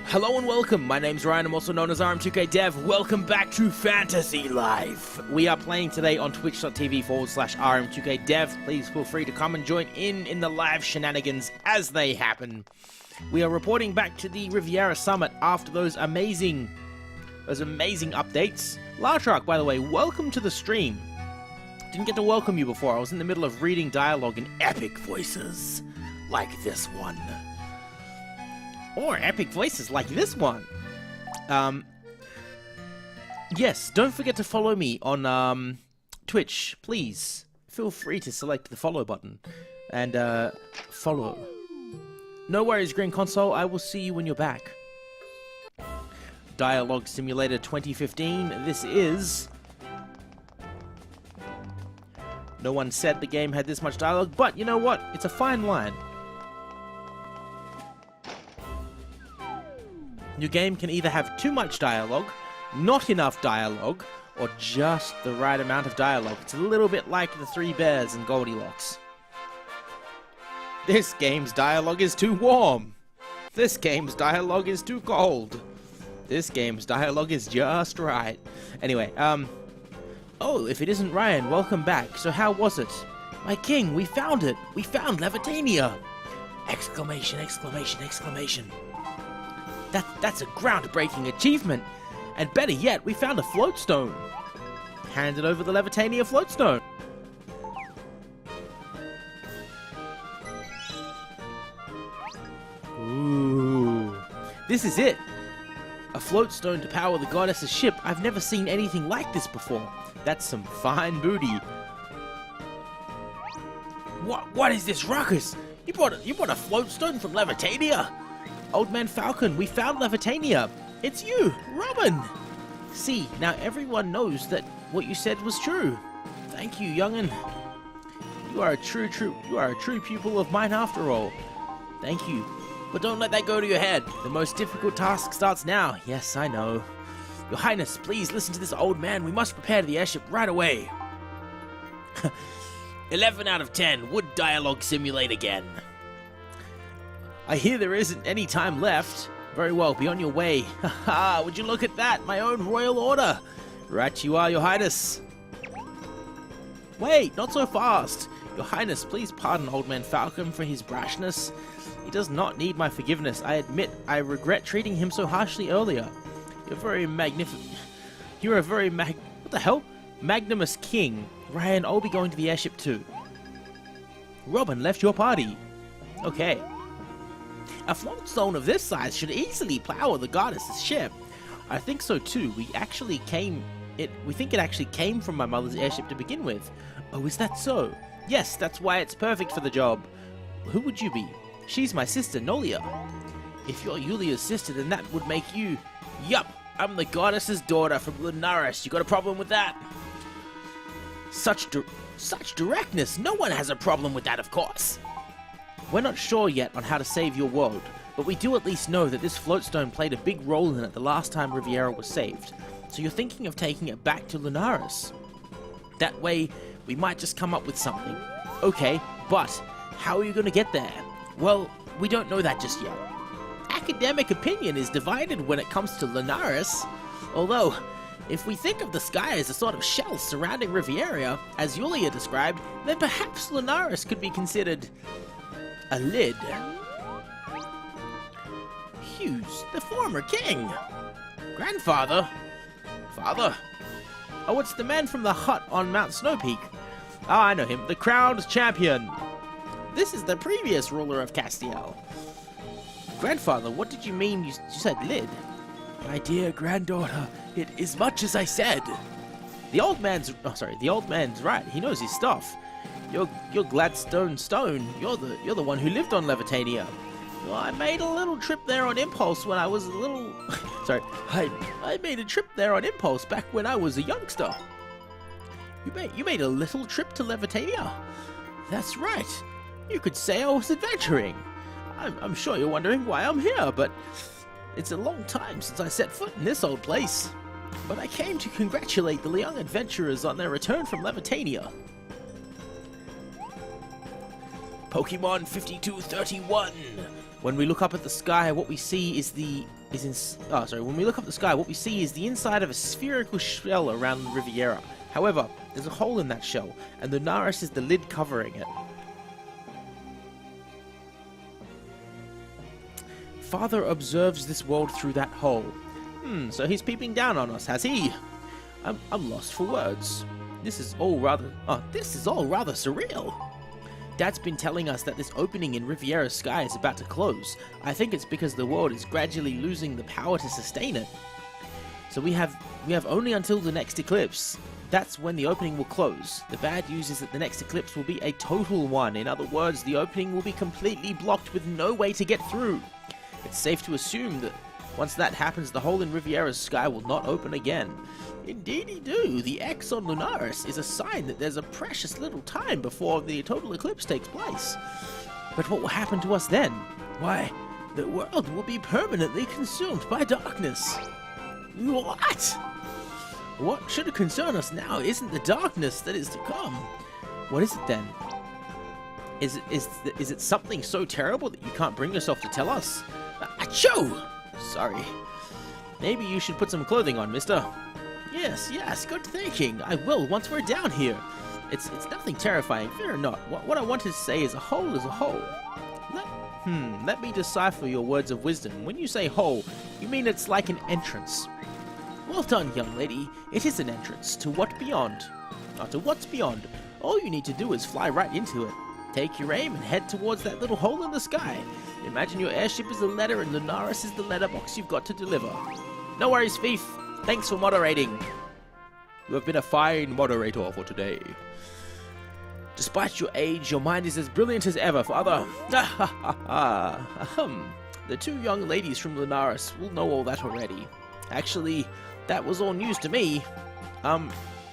Hello and welcome, my name's Ryan, I'm also known as RM2K Dev. Welcome back to Fantasy Life. We are playing today on twitch.tv/RM2K Dev. Please feel free to come and join in the live shenanigans as they happen. We are reporting back to the Riviera Summit after those amazing updates. Lartruck, by the way, welcome to the stream. Didn't get to welcome you before, I was in the middle of reading dialogue in epic voices, like this one. Or epic voices like this one. Yes, don't forget to follow me on Twitch, please. Feel free to select the follow button and follow. No worries, Green Console, I will see you when you're back. Dialogue Simulator 2015, this is... No one said the game had this much dialogue, but you know what? It's a fine line. Your game can either have too much dialogue, not enough dialogue, or just the right amount of dialogue. It's a little bit like the Three Bears and Goldilocks. This game's dialogue is too warm. This game's dialogue is too cold. This game's dialogue is just right. Anyway, oh, if it isn't Ryan, welcome back. So how was it? My king, we found it. We found Levitania. Exclamation, exclamation, exclamation. That's a groundbreaking achievement. And better yet, we found a floatstone. Handed over the Levitania floatstone. Ooh. This is it. A floatstone to power the goddess's ship. I've never seen anything like this before. That's some fine booty. What is this ruckus? You brought a floatstone from Levitania? Old Man Falcon, we found Levitania. It's you, Robin. See, now everyone knows that what you said was true. Thank you, young'un. You are a true pupil of mine after all. Thank you. But don't let that go to your head. The most difficult task starts now. Yes, I know. Your Highness, please listen to this old man. We must prepare the airship right away. 11 out of 10. Would dialogue simulate again? I hear there isn't any time left. Very well, be on your way. Haha, would you look at that? My own royal order. Right you are, Your Highness. Wait, not so fast. Your Highness, please pardon Old Man Falcon for his brashness. He does not need my forgiveness. I admit I regret treating him so harshly earlier. You're very magnificent. You're a very what the hell? Magnanimous king. Ryan, I'll be going to the airship too. Robin left your party. Okay. A floatstone of this size should easily power the goddess's ship. I think so too. We think it actually came from my mother's airship to begin with. Oh, is that so? Yes, that's why it's perfect for the job. Who would you be? She's my sister, Nolia. If you're Yulia's sister, then that would make you... Yup, I'm the goddess's daughter from Lunaris. You got a problem with that? Such directness. No one has a problem with that, of course. We're not sure yet on how to save your world, but we do at least know that this floatstone played a big role in it the last time Riviera was saved. So you're thinking of taking it back to Lunaris. That way, we might just come up with something. Okay, but how are you going to get there? Well, we don't know that just yet. Academic opinion is divided when it comes to Lunaris. Although, if we think of the sky as a sort of shell surrounding Riviera, as Yulia described, then perhaps Lunaris could be considered... a lid. Hughes, the former king. Grandfather? Father? Oh, it's the man from the hut on Mount Snowpeak. Oh, I know him. The crowned champion. This is the previous ruler of Castiel. Grandfather, what did you mean you said lid? My dear granddaughter, it is much as I said. The old man's right. He knows his stuff. You're Gladstone Stone. You're the one who lived on Levitania. Well, I made a little trip there on impulse when I was a little... Sorry, I made a trip there on impulse back when I was a youngster. You made a little trip to Levitania? That's right. You could say I was adventuring. I'm sure you're wondering why I'm here, but it's a long time since I set foot in this old place. But I came to congratulate the young adventurers on their return from Levitania. Pokemon 5231. When we look up at the sky, what we see is the when we look up the sky, what we see is the inside of a spherical shell around Riviera. However, there's a hole in that shell, and Lunaris is the lid covering it. Father observes this world through that hole. So he's peeping down on us, has he? I'm lost for words. This is all rather surreal. Dad's been telling us that this opening in Riviera's sky is about to close. I think it's because the world is gradually losing the power to sustain it. So we have only until the next eclipse. That's when the opening will close. The bad news is that the next eclipse will be a total one. In other words, the opening will be completely blocked with no way to get through. It's safe to assume that once that happens, the hole in Riviera's sky will not open again. Indeedy-do, the X on Lunaris is a sign that there's a precious little time before the total eclipse takes place. But what will happen to us then? Why, the world will be permanently consumed by darkness. What? What should concern us now isn't the darkness that is to come. What is it then? Is it something so terrible that you can't bring yourself to tell us? Achoo! Sorry. Maybe you should put some clothing on, mister. Yes, good thinking. I will once we're down here. It's nothing terrifying, fear not. What I wanted to say is a hole is a hole. Let me decipher your words of wisdom. When you say hole, you mean it's like an entrance. Well done, young lady. It is an entrance. To what beyond? Not to what's beyond. All you need to do is fly right into it. Take your aim and head towards that little hole in the sky. Imagine your airship is the letter and Lunaris is the letterbox you've got to deliver. No worries, Fief. Thanks for moderating. You have been a fine moderator for today. Despite your age, your mind is as brilliant as ever, Father. The two young ladies from Lunaris will know all that already. Actually, that was all news to me.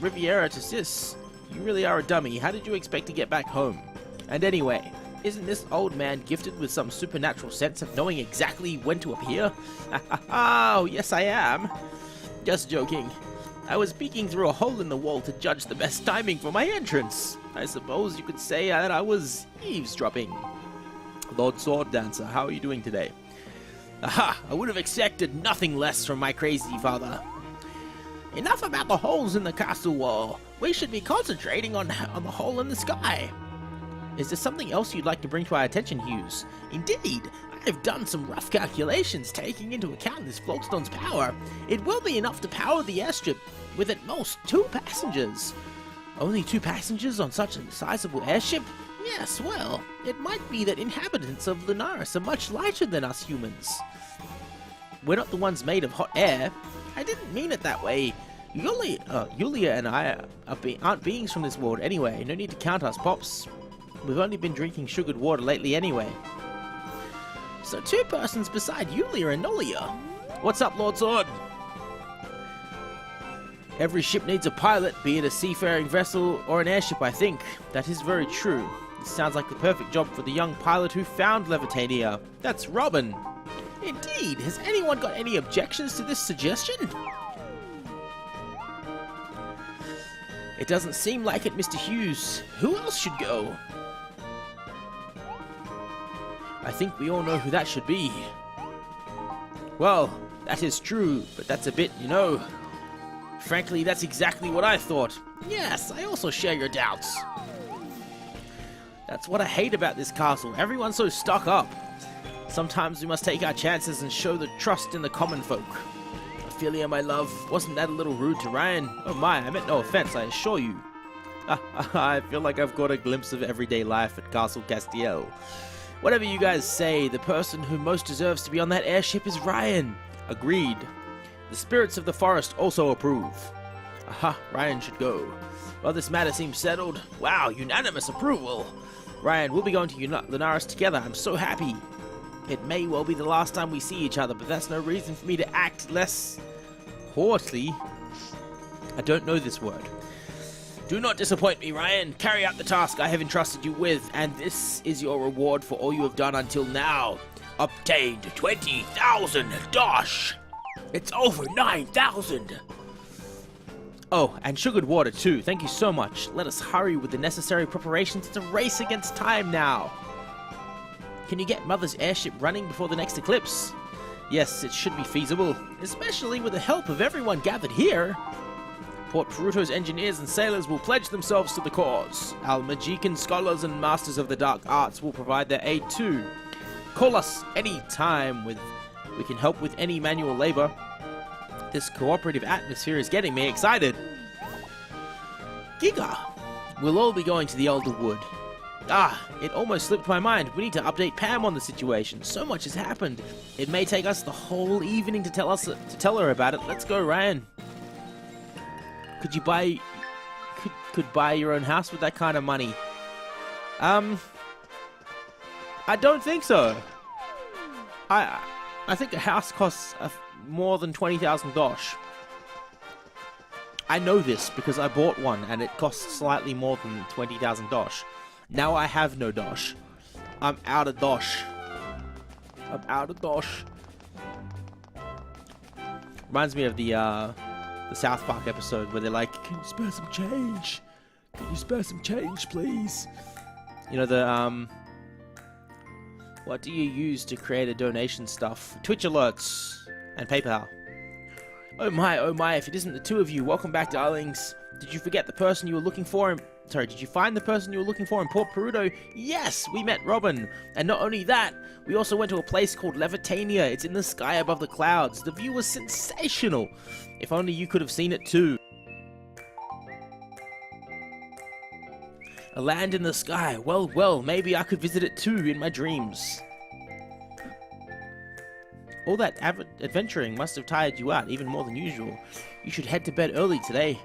Riviera to Sis, you really are a dummy. How did you expect to get back home? And anyway, isn't this old man gifted with some supernatural sense of knowing exactly when to appear? Oh, yes I am. Just joking. I was peeking through a hole in the wall to judge the best timing for my entrance. I suppose you could say that I was eavesdropping. Lord Sword Dancer, how are you doing today? Aha! I would have expected nothing less from my crazy father. Enough about the holes in the castle wall. We should be concentrating on the hole in the sky. Is there something else you'd like to bring to our attention, Hughes? Indeed, I've done some rough calculations taking into account this floatstone's power. It will be enough to power the airstrip with at most 2 passengers. Only 2 passengers on such a sizable airship? Yes, well, it might be that inhabitants of Lunaris are much lighter than us humans. We're not the ones made of hot air. I didn't mean it that way. Yulia and I aren't beings from this world anyway. No need to count us, Pops. We've only been drinking sugared water lately anyway. So 2 persons beside Yulia and Nolia. What's up, Lord Sword? Every ship needs a pilot, be it a seafaring vessel or an airship, I think. That is very true. It sounds like the perfect job for the young pilot who found Levitania. That's Robin. Indeed. Has anyone got any objections to this suggestion? It doesn't seem like it, Mr. Hughes. Who else should go? I think we all know who that should be. Well, that is true, but that's a bit, Frankly, that's exactly what I thought. Yes, I also share your doubts. That's what I hate about this castle. Everyone's so stuck up. Sometimes we must take our chances and show the trust in the common folk. Ophelia, my love, wasn't that a little rude to Ryan? Oh my, I meant no offense, I assure you. I feel like I've got a glimpse of everyday life at Castle Castiel. Whatever you guys say, the person who most deserves to be on that airship is Ryan. Agreed. The spirits of the forest also approve. Aha, Ryan should go. Well, this matter seems settled. Wow, unanimous approval. Ryan, we'll be going to Lunaris together. I'm so happy. It may well be the last time we see each other, but that's no reason for me to act less haughty. I don't know this word. Do not disappoint me, Ryan. Carry out the task I have entrusted you with, and this is your reward for all you have done until now. Obtained 20,000 dosh. It's over 9,000. Oh, and sugared water too. Thank you so much. Let us hurry with the necessary preparations. It's a race against time now. Can you get Mother's airship running before the next eclipse? Yes, it should be feasible, especially with the help of everyone gathered here. Port Peruto's engineers and sailors will pledge themselves to the cause. Our Magican scholars and masters of the dark arts will provide their aid too. Call us any time we can help with any manual labor. This cooperative atmosphere is getting me excited. Giga! We'll all be going to the Elder Wood. It almost slipped my mind. We need to update Pam on the situation. So much has happened. It may take us the whole evening to tell her about it. Let's go, Ryan. Could you buy your own house with that kind of money? I don't think so. I think a house costs more than 20,000 dosh. I know this because I bought one and it costs slightly more than 20,000 dosh. Now I have no dosh. I'm out of dosh. Reminds me of the South Park episode where they're like, "Can you spare some change? Can you spare some change, please?" You know, the what do you use to create a donation stuff? Twitch alerts and PayPal. Oh my, if it isn't the two of you, welcome back, darlings. Did you forget the person you were looking for? Did you find the person you were looking for in Port Peruto? Yes, we met Robin. And not only that, we also went to a place called Levitania. It's in the sky above the clouds. The view was sensational. If only you could have seen it too. A land in the sky. Well, maybe I could visit it too in my dreams. All that adventuring must have tired you out even more than usual. You should head to bed early today.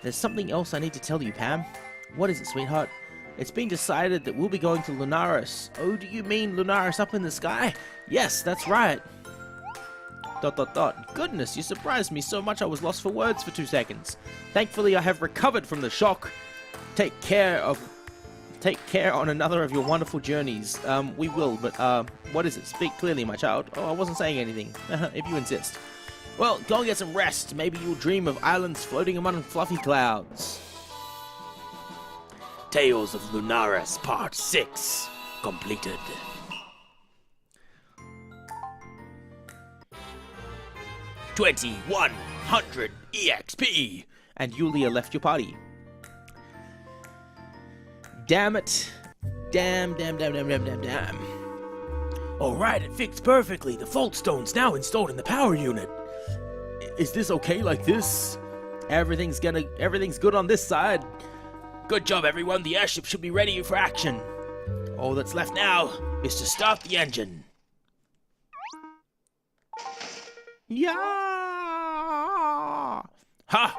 There's something else I need to tell you, Pam. What is it, sweetheart? It's been decided that we'll be going to Lunaris. Oh, do you mean Lunaris up in the sky? Yes, that's right. ... Goodness, you surprised me so much I was lost for words for 2 seconds. Thankfully, I have recovered from the shock. Take care on another of your wonderful journeys. We will, but, what is it? Speak clearly, my child. Oh, I wasn't saying anything, if you insist. Well, go and get some rest. Maybe you'll dream of islands floating among fluffy clouds. Tales of Lunaris, Part 6, completed. $2,100 EXP! And Yulia left your party. Damn it. Damn. Alright, it fixed perfectly. The fault stone's now installed in the power unit. Is this okay like this? Everything's good on this side. Good job, everyone. The airship should be ready for action. All that's left now is to start the engine. Yeah! Ha!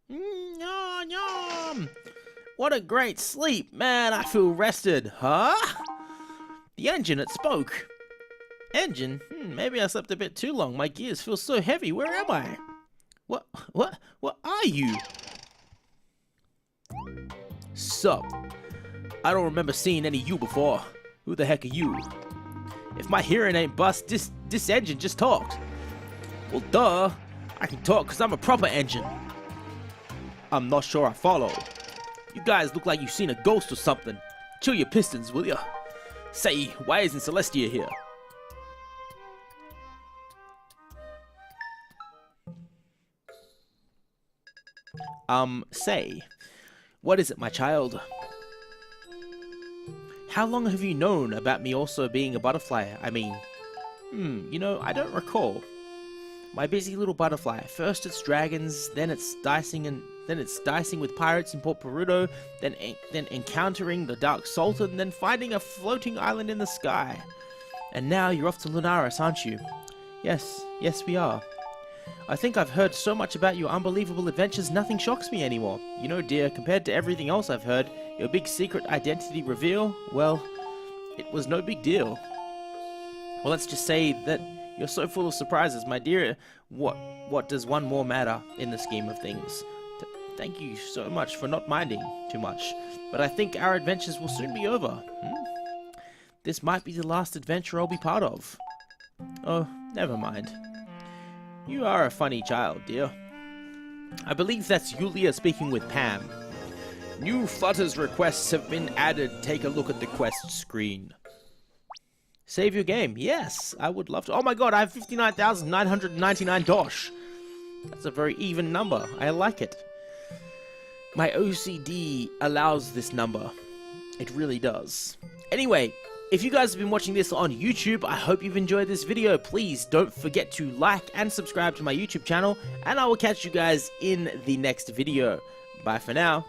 Yum! What a great sleep, man. I feel rested. Huh? The engine, it spoke. Engine? Maybe I slept a bit too long. My gears feel so heavy. Where am I? What are you? Sup? I don't remember seeing any you before. Who the heck are you? If my hearing ain't bust, this engine just talked. Well, duh. I can talk because I'm a proper engine. I'm not sure I follow. You guys look like you've seen a ghost or something. Chill your pistons, will ya? Say, why isn't Celestia here? Say, what is it, my child? How long have you known about me also being a butterfly? I mean, you know, I don't recall. My busy little butterfly. First it's dragons, then it's dicing with pirates in Port Peruto, then encountering the Dark Sultan, then finding a floating island in the sky. And now you're off to Lunaris, aren't you? Yes, we are. I think I've heard so much about your unbelievable adventures, nothing shocks me anymore. You know, dear, compared to everything else I've heard, your big secret identity reveal, well, it was no big deal. Well, let's just say that you're so full of surprises, my dear. What does one more matter in the scheme of things? Thank you so much for not minding too much. But I think our adventures will soon be over. This might be the last adventure I'll be part of. Oh, never mind. You are a funny child, dear. I believe that's Yulia speaking with Pam. New Flutter's requests have been added. Take a look at the quest screen. Save your game. Yes, I would love to. Oh my god, I have 59,999 dosh. That's a very even number. I like it. My OCD allows this number. It really does. Anyway, if you guys have been watching this on YouTube, I hope you've enjoyed this video. Please don't forget to like and subscribe to my YouTube channel, and I will catch you guys in the next video. Bye for now.